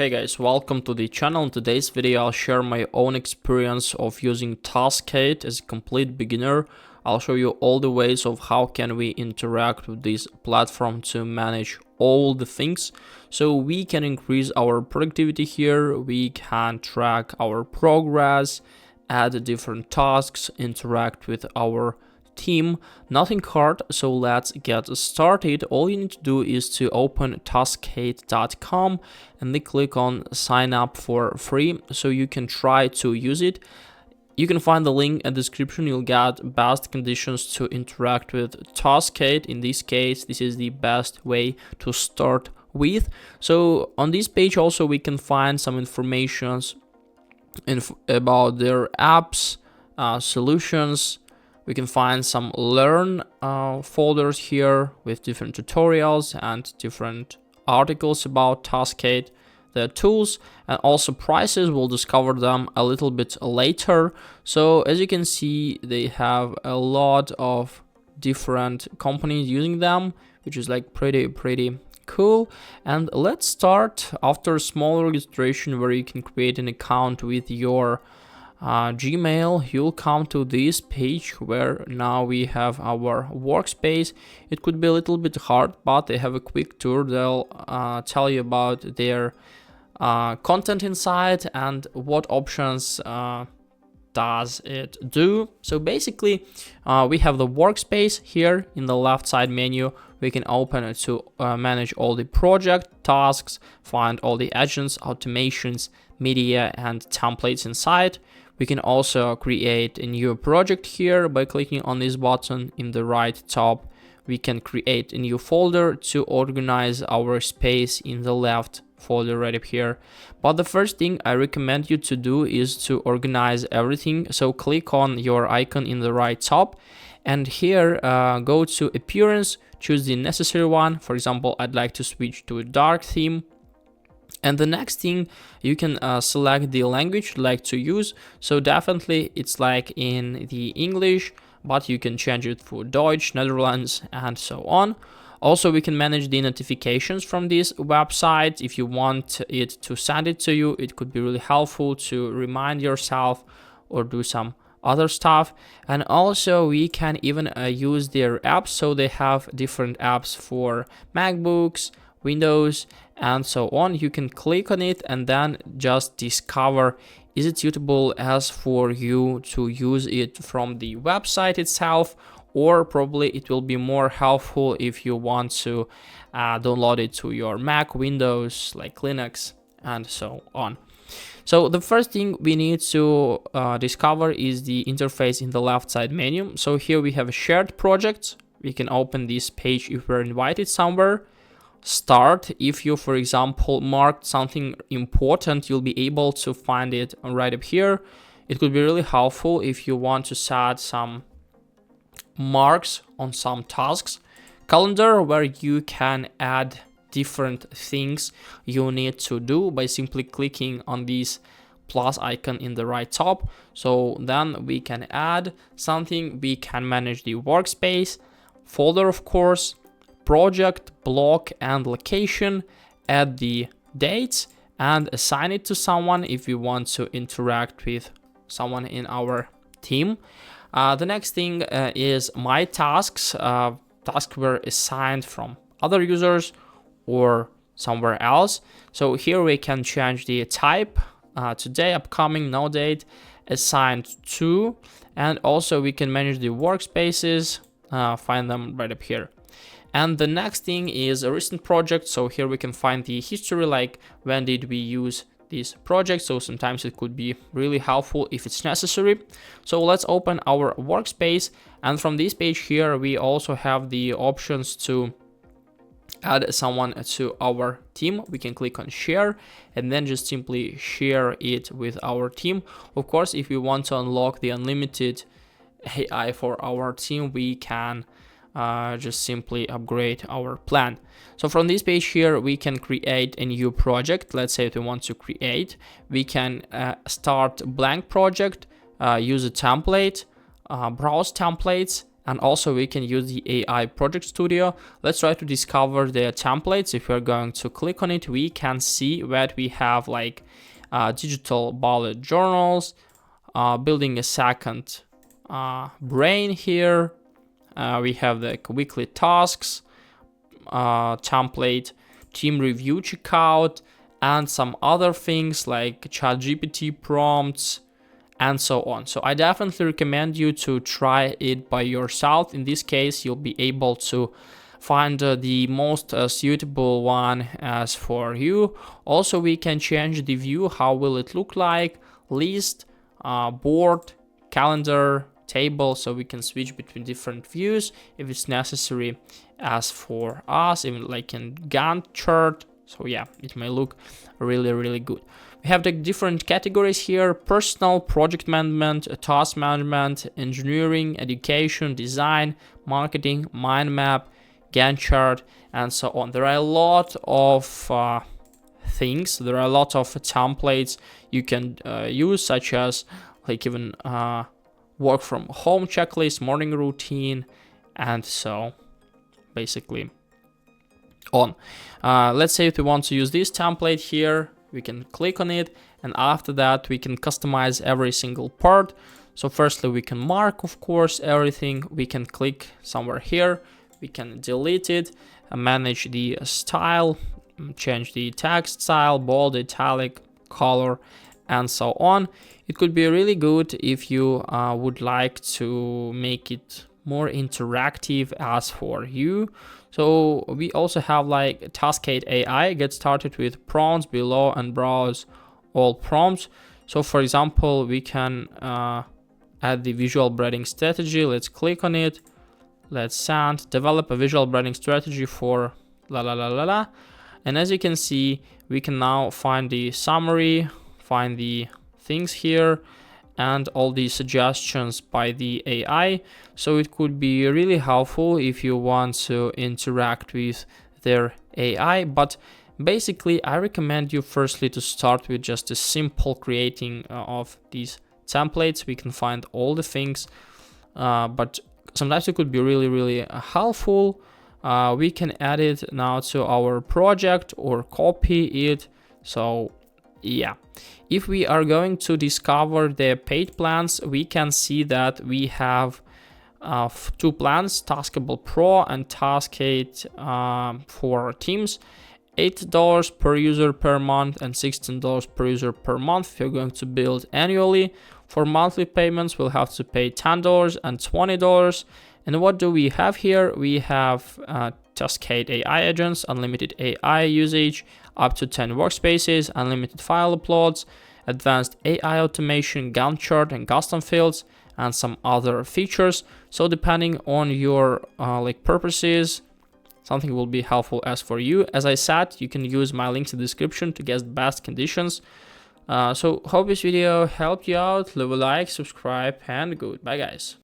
Hey guys, welcome to the channel. In today's video I'll share my own experience of using Taskade as a complete beginner. I'll show you all the ways of how can we interact with this platform to manage all the things. So we can increase our productivity here, we can track our progress, add different tasks, interact with our team. Nothing hard, so let's get started. All you need to do is to open taskade.com and then click on sign up for free so you can try to use it. You can find the link in the description. You'll get best conditions to interact with Taskade. In this case, this is the best way to start with. So on this page also we can find some information about their apps, solutions. We can find some learn folders here with different tutorials and different articles about Taskade, the tools, and also prices. We'll discover them a little bit later. So as you can see, they have a lot of different companies using them, which is like pretty cool. And let's start after a small registration where you can create an account with your Gmail. You'll come to this page where now we have our workspace. It could be a little bit hard, but they have a quick tour. They'll tell you about their content inside and what options does it do. So basically we have the workspace here in the left side menu. We can open it to manage all the project tasks, find all the agents, automations, media, and templates inside. We can also create a new project here by clicking on this button in the right top. We can create a new folder to organize our space in the left folder right up here. But the first thing I recommend you to do is to organize everything. So click on your icon in the right top and here go to appearance, choose the necessary one. For example, I'd like to switch to a dark theme. And the next thing, you can select the language you'd like to use. So definitely it's like in the English, but you can change it for Deutsch, Netherlands, and so on. Also, we can manage the notifications from this website. If you want it to send it to you, it could be really helpful to remind yourself or do some other stuff. And also we can even use their apps. So they have different apps for MacBooks, Windows, and so on. You can click on it and then just discover is it suitable as for you to use it from the website itself, or probably it will be more helpful if you want to download it to your Mac, Windows, like Linux, and so on. So the first thing we need to discover is the interface in the left side menu. So here we have a shared project. We can open this page if we're invited somewhere. Start, if you for example marked something important, you'll be able to find it right up here. It could be really helpful if you want to set some marks on some tasks. Calendar, where you can add different things you need to do by simply clicking on this plus icon in the right top. So then we can add something, we can manage the workspace, folder of course, project, block, and location, add the dates and assign it to someone if we want to interact with someone in our team. The next thing is my tasks. Tasks were assigned from other users or somewhere else. So here we can change the type, today, upcoming, no date, assigned to, and also we can manage the workspaces, find them right up here. And the next thing is a recent project. So here we can find the history, like when did we use this project. So sometimes it could be really helpful if it's necessary. So let's open our workspace. And from this page here, we also have the options to add someone to our team. We can click on share and then just simply share it with our team. Of course, if we want to unlock the unlimited AI for our team, we can just simply upgrade our plan. So from this page here, we can create a new project. Let's say if we want to create, we can start blank project, use a template, browse templates, And also we can use the AI project studio. Let's try to discover the templates. If we're going to click on it, we can see that we have like digital bullet journals, building a second brain here. We have the weekly tasks template, team review checkout, and some other things like ChatGPT prompts and so on. So I definitely recommend you to try it by yourself. In this case, you'll be able to find the most suitable one as for you. Also, we can change the view. How will it look like? List, board, calendar, table, so we can switch between different views if it's necessary. As for us, even like in Gantt chart, so yeah, it may look really good. We have the different categories here: personal, project management, task management, engineering, education, design, marketing, mind map, Gantt chart, and so on. There are a lot of things, there are a lot of templates you can use, such as like even work from home checklist, morning routine, and so basically on. Let's say if we want to use this template here, we can click on it, and after that we can customize every single part. So firstly we can mark, of course, everything. We can click somewhere here, we can delete it, manage the style, change the text style, bold, italic, color, and so on. It could be really good if you would like to make it more interactive as for you. So we also have like Taskade AI. Get started with prompts below and browse all prompts. So for example, we can add the visual branding strategy. Let's click on it. Let's send, develop a visual branding strategy for la la la la la. And as you can see, we can now find the summary, find the things here, and all the suggestions by the AI. So it could be really helpful if you want to interact with their AI. But basically, I recommend you firstly to start with just a simple creating of these templates. We can find all the things, but sometimes it could be really helpful. We can add it now to our project or copy it. So yeah, if we are going to discover the paid plans, we can see that we have two plans, Taskable Pro and Taskade for teams. $8 per user per month and $16 per user per month if you're going to build annually. For monthly payments, we'll have to pay $10 and $20. And what do we have here? We have Taskade AI agents, unlimited AI usage, up to 10 workspaces, unlimited file uploads, advanced AI automation, Gantt chart, and custom fields, and some other features. So depending on your purposes, something will be helpful as for you. As I said, you can use my links in the description to get the best conditions. So hope this video helped you out. Leave a like, subscribe, and goodbye guys.